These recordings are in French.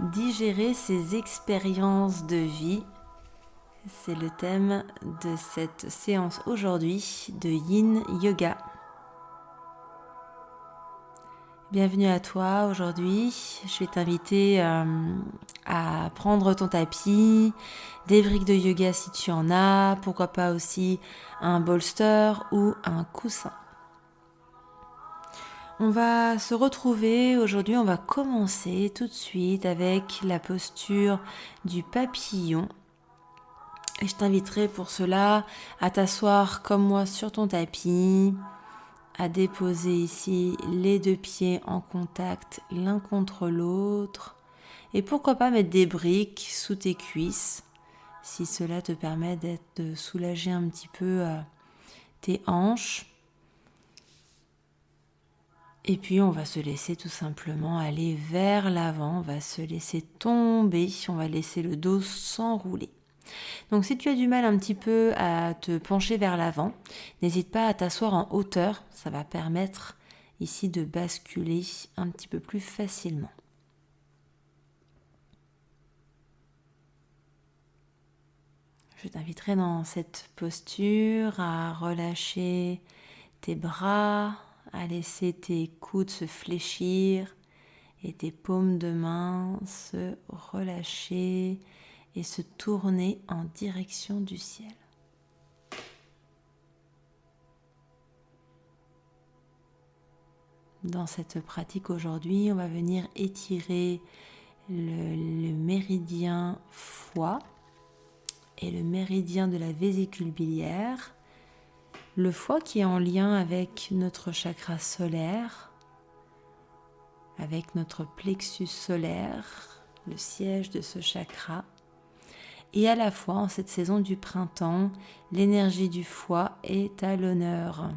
Digérer ses expériences de vie, c'est le thème de cette séance aujourd'hui de Yin Yoga. Bienvenue à toi aujourd'hui, je vais t'inviter à prendre ton tapis, des briques de yoga si tu en as, pourquoi pas aussi un bolster ou un coussin. On va se retrouver aujourd'hui, on va commencer tout de suite avec la posture du papillon. Et je t'inviterai pour cela à t'asseoir comme moi sur ton tapis, à déposer ici les deux pieds en contact l'un contre l'autre. Et pourquoi pas mettre des briques sous tes cuisses, si cela te permet de soulager un petit peu tes hanches. Et puis on va se laisser tout simplement aller vers l'avant, on va se laisser tomber, on va laisser le dos s'enrouler. Donc si tu as du mal un petit peu à te pencher vers l'avant, n'hésite pas à t'asseoir en hauteur, ça va permettre ici de basculer un petit peu plus facilement. Je t'inviterai dans cette posture à relâcher tes bras, à laisser tes coudes se fléchir et tes paumes de main se relâcher et se tourner en direction du ciel. Dans cette pratique aujourd'hui, on va venir étirer le méridien foie et le méridien de la vésicule biliaire. Le foie qui est en lien avec notre chakra solaire, avec notre plexus solaire, le siège de ce chakra. Et à la fois, en cette saison du printemps, l'énergie du foie est à l'honneur.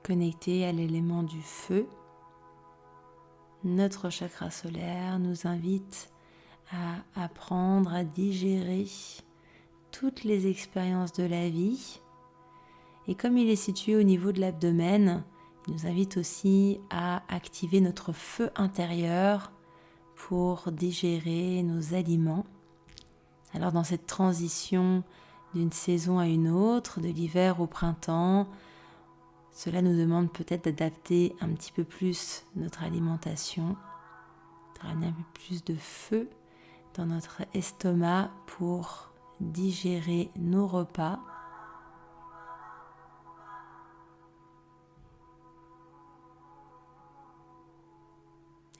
Connecté à l'élément du feu, notre chakra solaire nous invite à apprendre à digérer toutes les expériences de la vie. Et comme il est situé au niveau de l'abdomen, il nous invite aussi à activer notre feu intérieur pour digérer nos aliments. Alors dans cette transition d'une saison à une autre, de l'hiver au printemps, cela nous demande peut-être d'adapter un petit peu plus notre alimentation, de ramener un peu plus de feu dans notre estomac pour digérer nos repas.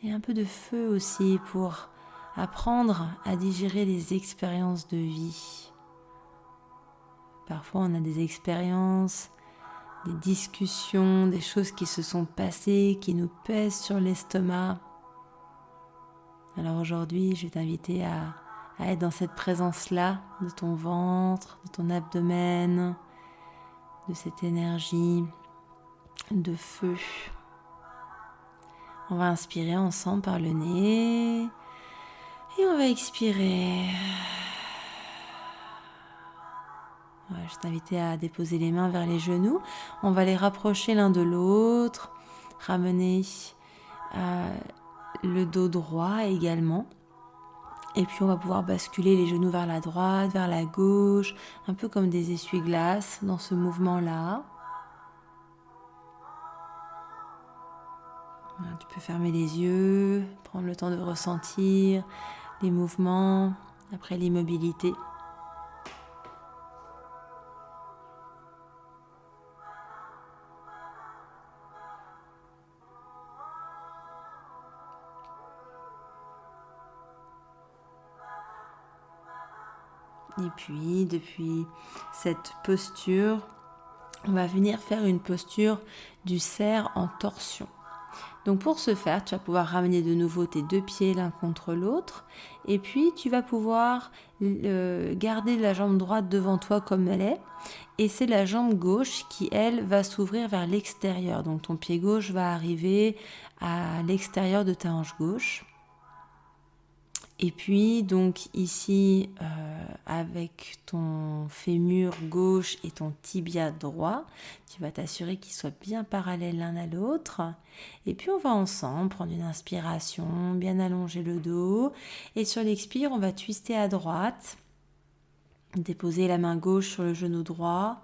Et un peu de feu aussi pour apprendre à digérer les expériences de vie. Parfois on a des expériences, des discussions, des choses qui se sont passées, qui nous pèsent sur l'estomac. Alors aujourd'hui, je vais t'inviter à être dans cette présence-là de ton ventre, de ton abdomen, de cette énergie de feu. On va inspirer ensemble par le nez et on va expirer. Ouais, je t'invite à déposer les mains vers les genoux. On va les rapprocher l'un de l'autre, ramener le dos droit également. Et puis on va pouvoir basculer les genoux vers la droite, vers la gauche, un peu comme des essuie-glaces dans ce mouvement-là. Tu peux fermer les yeux, prendre le temps de ressentir les mouvements après l'immobilité. Et puis, depuis cette posture, on va venir faire une posture du cerf en torsion. Donc pour ce faire, tu vas pouvoir ramener de nouveau tes deux pieds l'un contre l'autre. Et puis, tu vas pouvoir garder la jambe droite devant toi comme elle est. Et c'est la jambe gauche qui, elle, va s'ouvrir vers l'extérieur. Donc ton pied gauche va arriver à l'extérieur de ta hanche gauche. Et puis donc ici avec ton fémur gauche et ton tibia droit, tu vas t'assurer qu'ils soient bien parallèles l'un à l'autre. Et puis on va ensemble prendre une inspiration, bien allonger le dos. Et sur l'expire, on va twister à droite, déposer la main gauche sur le genou droit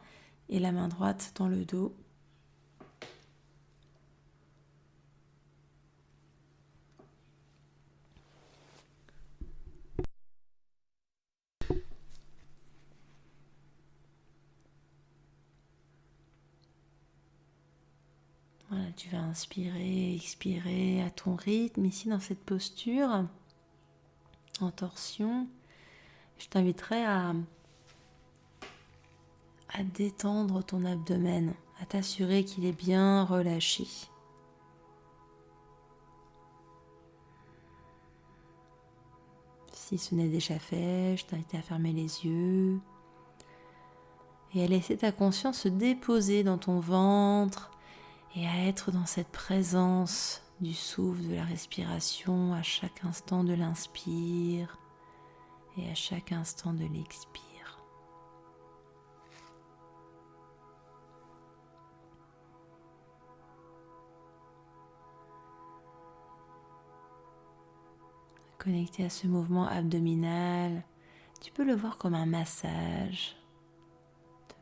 et la main droite dans le dos. Voilà, tu vas inspirer, expirer à ton rythme ici dans cette posture en torsion. Je t'inviterai à détendre ton abdomen, à t'assurer qu'il est bien relâché. Si ce n'est déjà fait, je t'invite à fermer les yeux et à laisser ta conscience se déposer dans ton ventre et à être dans cette présence du souffle, de la respiration à chaque instant de l'inspire et à chaque instant de l'expire. Connecté à ce mouvement abdominal, tu peux le voir comme un massage,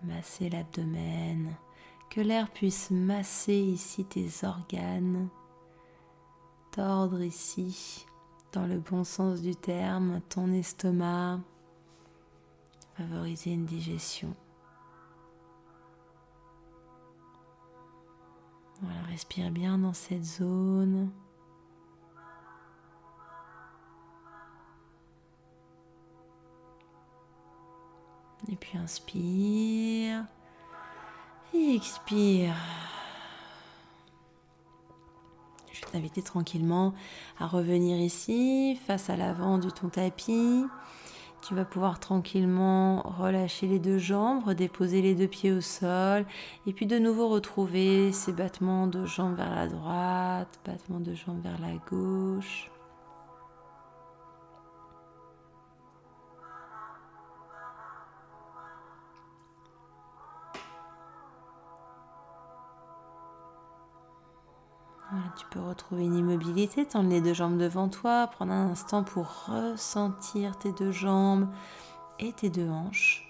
de masser l'abdomen, que l'air puisse masser ici tes organes, tordre ici, dans le bon sens du terme, ton estomac, favoriser une digestion. Voilà, respire bien dans cette zone. Et puis inspire et expire. Je vais t'inviter tranquillement à revenir ici, face à l'avant de ton tapis. Tu vas pouvoir tranquillement relâcher les deux jambes, redéposer les deux pieds au sol et puis de nouveau retrouver ces battements de jambes vers la droite, battements de jambes vers la gauche. Voilà, tu peux retrouver une immobilité, tendre les deux jambes devant toi, prendre un instant pour ressentir tes deux jambes et tes deux hanches.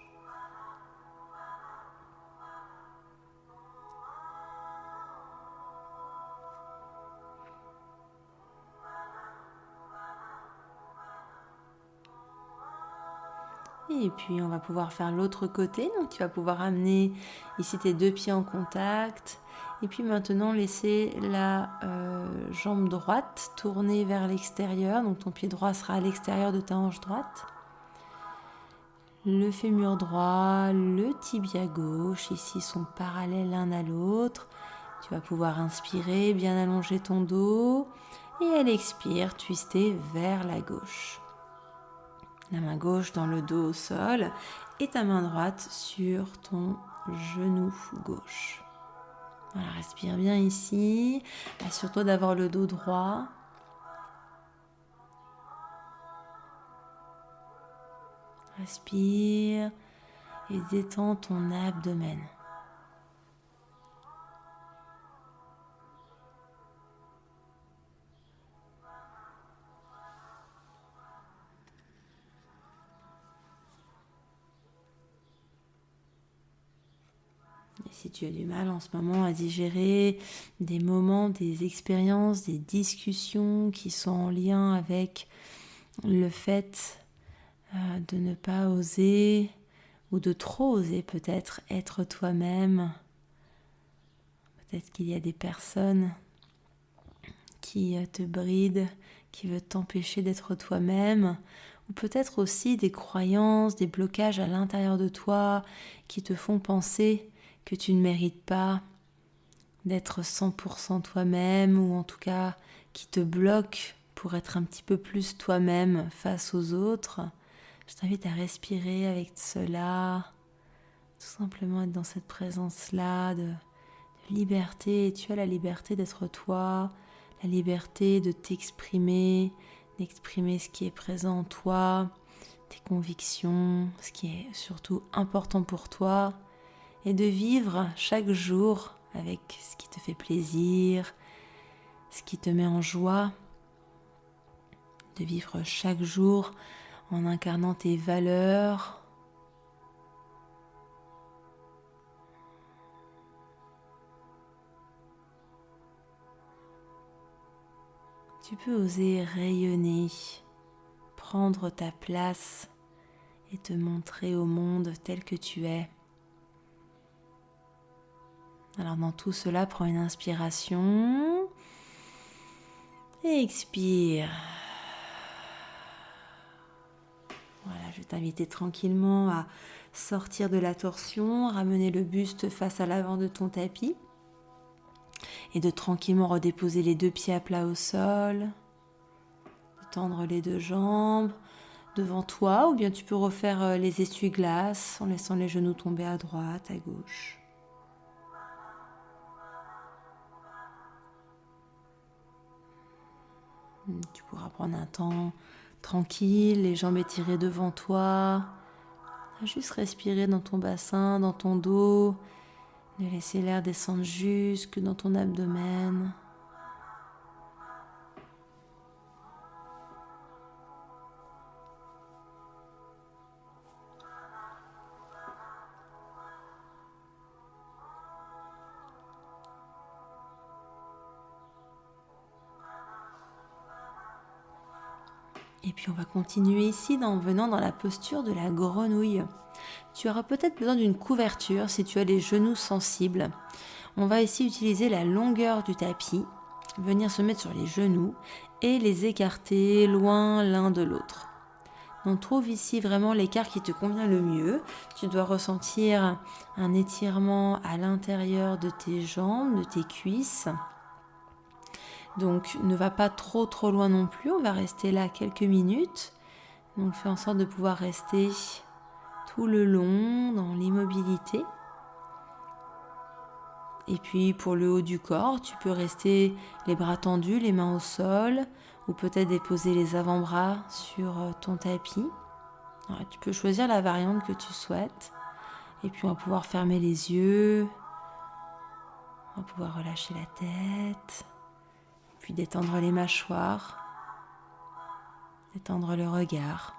Et puis on va pouvoir faire l'autre côté, donc tu vas pouvoir amener ici tes deux pieds en contact. Et puis maintenant laisser la jambe droite tourner vers l'extérieur, donc ton pied droit sera à l'extérieur de ta hanche droite. Le fémur droit, le tibia gauche, ici sont parallèles l'un à l'autre. Tu vas pouvoir inspirer, bien allonger ton dos et à l'expire, twister vers la gauche. La main gauche dans le dos au sol et ta main droite sur ton genou gauche. Voilà, respire bien ici. Assure-toi d'avoir le dos droit. Respire et détends ton abdomen. Et si tu as du mal en ce moment à digérer des moments, des expériences, des discussions qui sont en lien avec le fait de ne pas oser ou de trop oser peut-être être toi-même, peut-être qu'il y a des personnes qui te brident, qui veulent t'empêcher d'être toi-même, ou peut-être aussi des croyances, des blocages à l'intérieur de toi qui te font penser que tu ne mérites pas d'être 100% toi-même, ou en tout cas qui te bloquent pour être un petit peu plus toi-même face aux autres. Je t'invite à respirer avec cela, tout simplement être dans cette présence-là de liberté. Tu as la liberté d'être toi, la liberté de t'exprimer, d'exprimer ce qui est présent en toi, tes convictions, ce qui est surtout important pour toi, et de vivre chaque jour avec ce qui te fait plaisir, ce qui te met en joie, de vivre chaque jour en incarnant tes valeurs. Tu peux oser rayonner, prendre ta place et te montrer au monde tel que tu es. Alors dans tout cela, prends une inspiration et expire. Voilà, je vais t'inviter tranquillement à sortir de la torsion, ramener le buste face à l'avant de ton tapis et de tranquillement redéposer les deux pieds à plat au sol, de tendre les deux jambes devant toi, ou bien tu peux refaire les essuie-glaces en laissant les genoux tomber à droite, à gauche. Tu pourras prendre un temps tranquille, les jambes étirées devant toi, juste respirer dans ton bassin, dans ton dos, de laisser l'air descendre jusque dans ton abdomen. Et puis on va continuer ici en venant dans la posture de la grenouille. Tu auras peut-être besoin d'une couverture si tu as les genoux sensibles. On va ici utiliser la longueur du tapis, venir se mettre sur les genoux et les écarter loin l'un de l'autre. On trouve ici vraiment l'écart qui te convient le mieux. Tu dois ressentir un étirement à l'intérieur de tes jambes, de tes cuisses. Donc ne va pas trop loin non plus, on va rester là quelques minutes. Donc fais en sorte de pouvoir rester tout le long dans l'immobilité. Et puis pour le haut du corps, tu peux rester les bras tendus, les mains au sol, ou peut-être déposer les avant-bras sur ton tapis. Alors, tu peux choisir la variante que tu souhaites. Et puis on va pouvoir fermer les yeux, on va pouvoir relâcher la tête. Puis détendre les mâchoires, détendre le regard,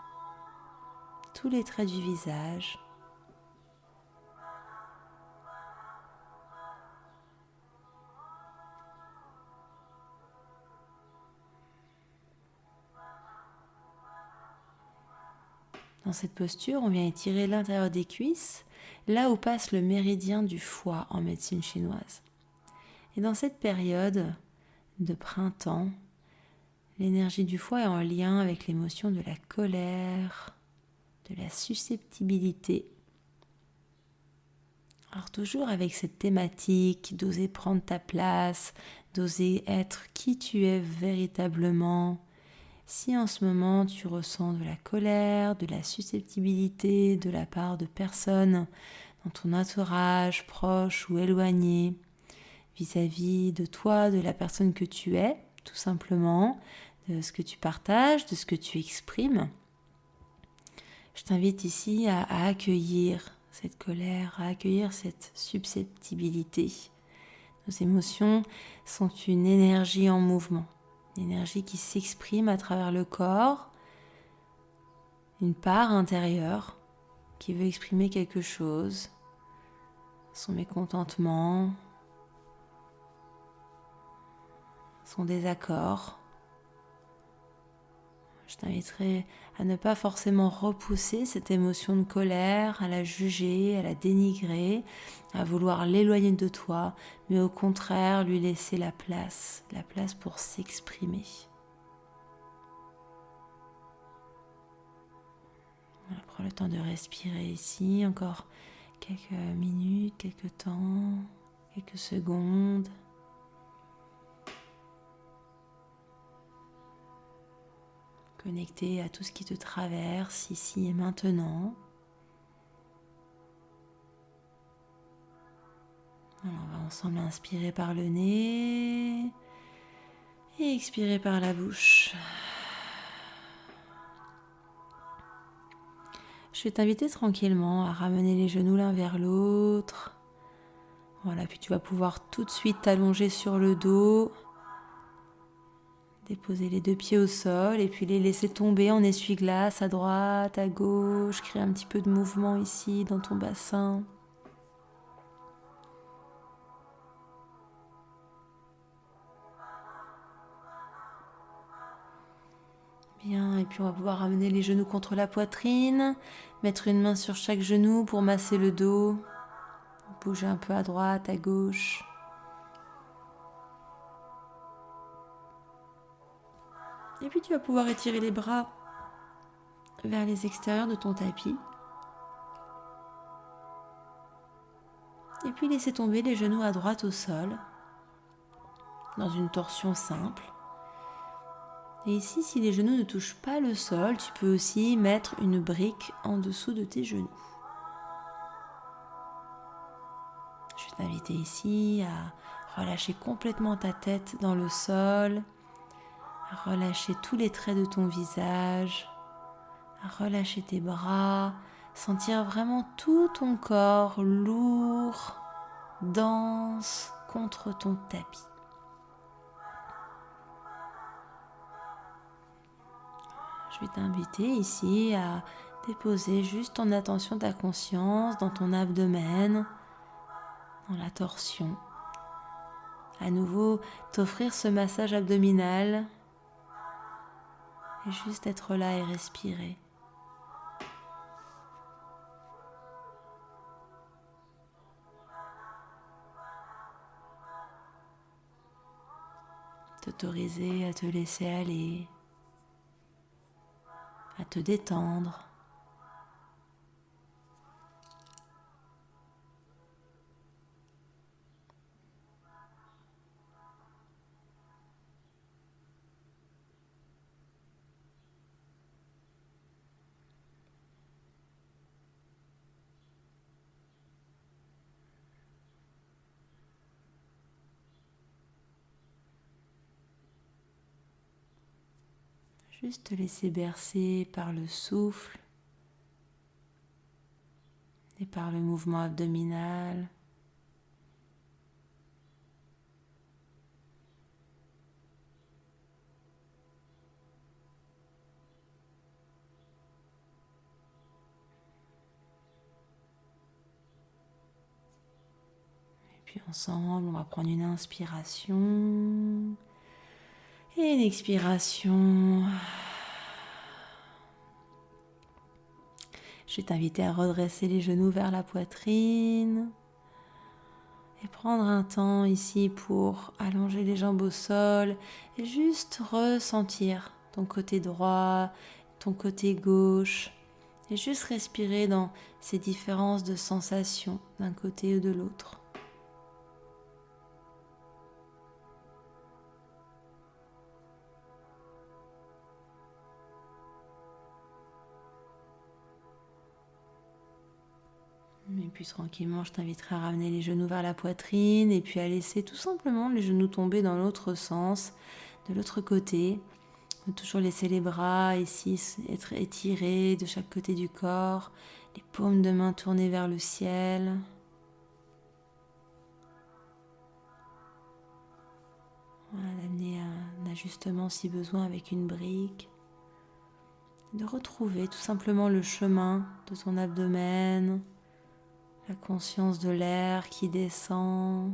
tous les traits du visage. Dans cette posture, on vient étirer l'intérieur des cuisses, là où passe le méridien du foie en médecine chinoise. Et dans cette période de printemps, l'énergie du foie est en lien avec l'émotion de la colère, de la susceptibilité. Alors toujours avec cette thématique d'oser prendre ta place, d'oser être qui tu es véritablement. Si en ce moment tu ressens de la colère, de la susceptibilité de la part de personnes dans ton entourage, proche ou éloigné, vis-à-vis de toi, de la personne que tu es, tout simplement, de ce que tu partages, de ce que tu exprimes, je t'invite ici à accueillir cette colère, à accueillir cette susceptibilité. Nos émotions sont une énergie en mouvement, une énergie qui s'exprime à travers le corps, une part intérieure qui veut exprimer quelque chose, son mécontentement, son désaccord. Je t'inviterai à ne pas forcément repousser cette émotion de colère, à la juger, à la dénigrer, à vouloir l'éloigner de toi, mais au contraire lui laisser la place pour s'exprimer. Voilà, prends le temps de respirer ici, encore quelques minutes, quelques temps, quelques secondes. Connecté à tout ce qui te traverse ici et maintenant. Alors, on va ensemble inspirer par le nez et expirer par la bouche. Je vais t'inviter tranquillement à ramener les genoux l'un vers l'autre. Voilà, puis tu vas pouvoir tout de suite t'allonger sur le dos. Déposer les deux pieds au sol et puis les laisser tomber en essuie-glace à droite, à gauche. Créer un petit peu de mouvement ici dans ton bassin. Bien, et puis on va pouvoir ramener les genoux contre la poitrine. Mettre une main sur chaque genou pour masser le dos. Bouger un peu à droite, à gauche. Et puis tu vas pouvoir étirer les bras vers les extérieurs de ton tapis. Et puis laisser tomber les genoux à droite au sol, dans une torsion simple. Et ici, si les genoux ne touchent pas le sol, tu peux aussi mettre une brique en dessous de tes genoux. Je vais t'inviter ici à relâcher complètement ta tête dans le sol, à relâcher tous les traits de ton visage, à relâcher tes bras, sentir vraiment tout ton corps lourd, dense contre ton tapis. Je vais t'inviter ici à déposer juste ton attention, ta conscience dans ton abdomen, dans la torsion. À nouveau, t'offrir ce massage abdominal et juste être là et respirer. T'autoriser à te laisser aller, à te détendre. Juste te laisser bercer par le souffle et par le mouvement abdominal. Et puis ensemble, on va prendre une inspiration et une expiration. Je vais t'inviter à redresser les genoux vers la poitrine et prendre un temps ici pour allonger les jambes au sol et juste ressentir ton côté droit, ton côté gauche et juste respirer dans ces différences de sensations d'un côté ou de l'autre. Et puis tranquillement, je t'inviterai à ramener les genoux vers la poitrine et puis à laisser tout simplement les genoux tomber dans l'autre sens, de l'autre côté. Toujours laisser les bras ici être étirés de chaque côté du corps, les paumes de main tournées vers le ciel. Voilà, d'amener un ajustement si besoin avec une brique. De retrouver tout simplement le chemin de ton abdomen, la conscience de l'air qui descend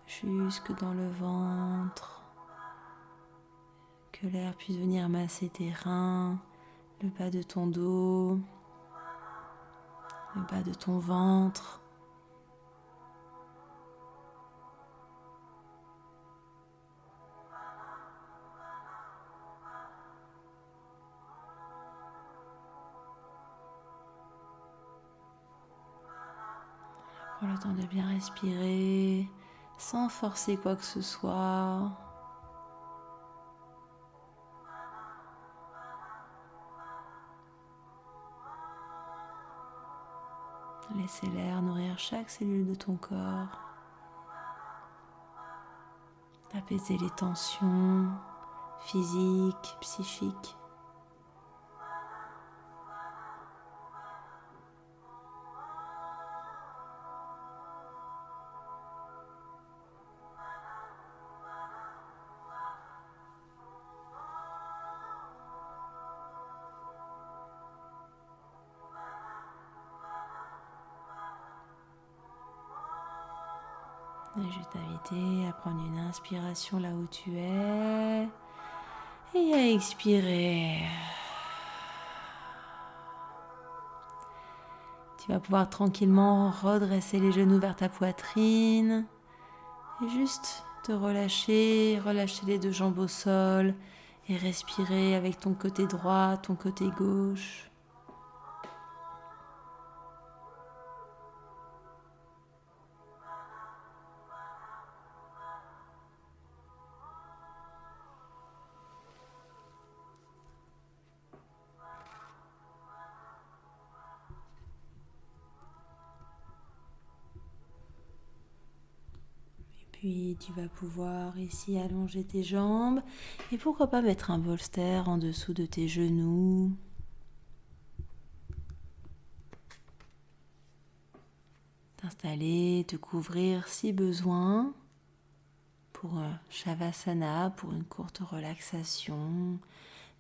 jusque dans le ventre. Que l'air puisse venir masser tes reins, le bas de ton dos, le bas de ton ventre. Prends le temps de bien respirer, sans forcer quoi que ce soit. Laissez l'air nourrir chaque cellule de ton corps. Apaiser les tensions physiques, psychiques. Et je vais t'inviter à prendre une inspiration là où tu es et à expirer. Tu vas pouvoir tranquillement redresser les genoux vers ta poitrine et juste te relâcher les deux jambes au sol et respirer avec ton côté droit, ton côté gauche. Puis tu vas pouvoir ici allonger tes jambes et pourquoi pas mettre un bolster en dessous de tes genoux. T'installer, te couvrir si besoin pour Shavasana, pour une courte relaxation,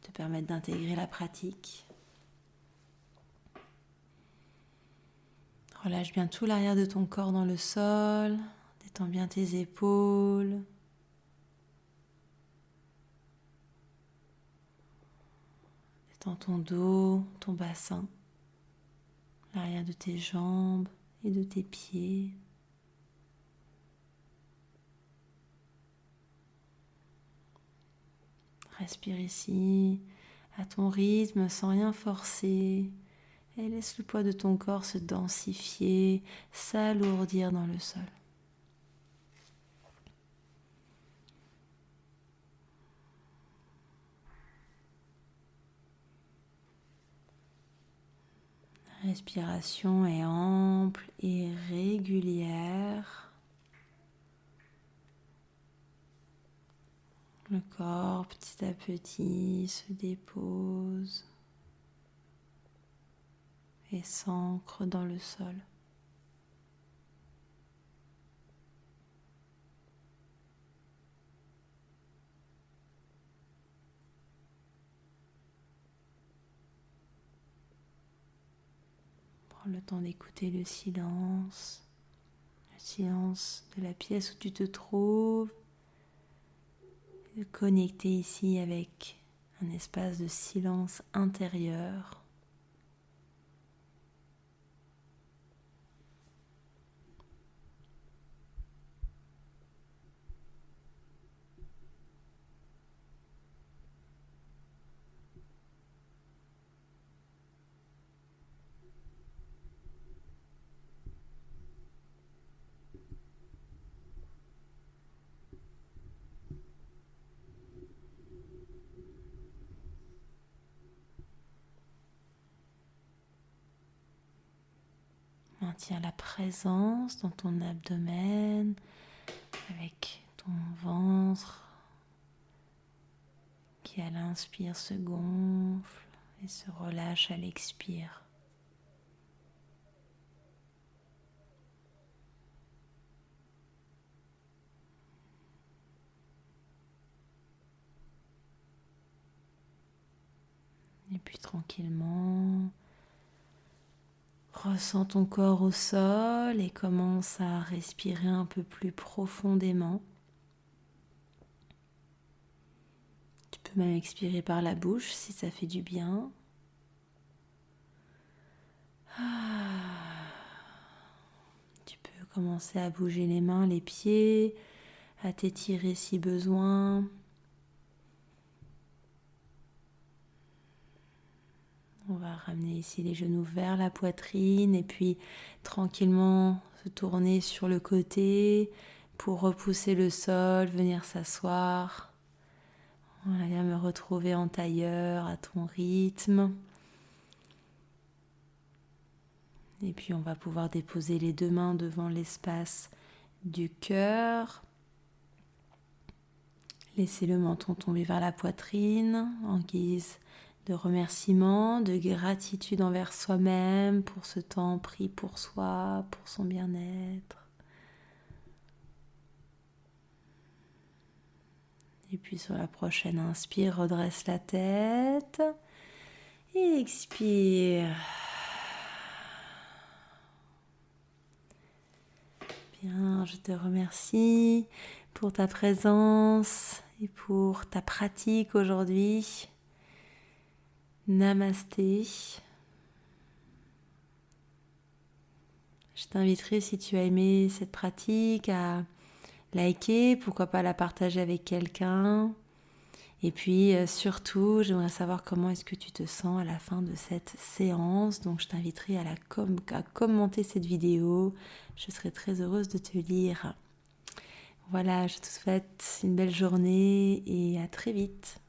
te permettre d'intégrer la pratique. Relâche bien tout l'arrière de ton corps dans le sol, détends bien tes épaules. Détends ton dos, ton bassin, l'arrière de tes jambes et de tes pieds. Respire ici à ton rythme sans rien forcer et laisse le poids de ton corps se densifier, s'alourdir dans le sol. La respiration est ample et régulière. Le corps petit à petit se dépose et s'ancre dans le sol. Prends le temps d'écouter le silence de la pièce où tu te trouves, de connecter ici avec un espace de silence intérieur. Maintiens la présence dans ton abdomen avec ton ventre qui à l'inspire se gonfle et se relâche à l'expire. Et puis tranquillement, ressens ton corps au sol et commence à respirer un peu plus profondément. Tu peux même expirer par la bouche si ça fait du bien. Tu peux commencer à bouger les mains, les pieds, à t'étirer si besoin. On va ramener ici les genoux vers la poitrine et puis tranquillement se tourner sur le côté pour repousser le sol, venir s'asseoir. Voilà, viens me retrouver en tailleur à ton rythme. Et puis on va pouvoir déposer les deux mains devant l'espace du cœur. Laissez le menton tomber vers la poitrine en guise de remerciement, de gratitude envers soi-même pour ce temps pris pour soi, pour son bien-être. Et puis sur la prochaine inspire, redresse la tête et expire. Bien, Seigneur, je te remercie pour ta présence et pour ta pratique aujourd'hui. Namasté. Je t'inviterai, si tu as aimé cette pratique, à liker, pourquoi pas la partager avec quelqu'un. Et puis surtout, j'aimerais savoir comment est-ce que tu te sens à la fin de cette séance. Donc je t'inviterai à commenter cette vidéo. Je serai très heureuse de te lire. Voilà, je te souhaite une belle journée et à très vite.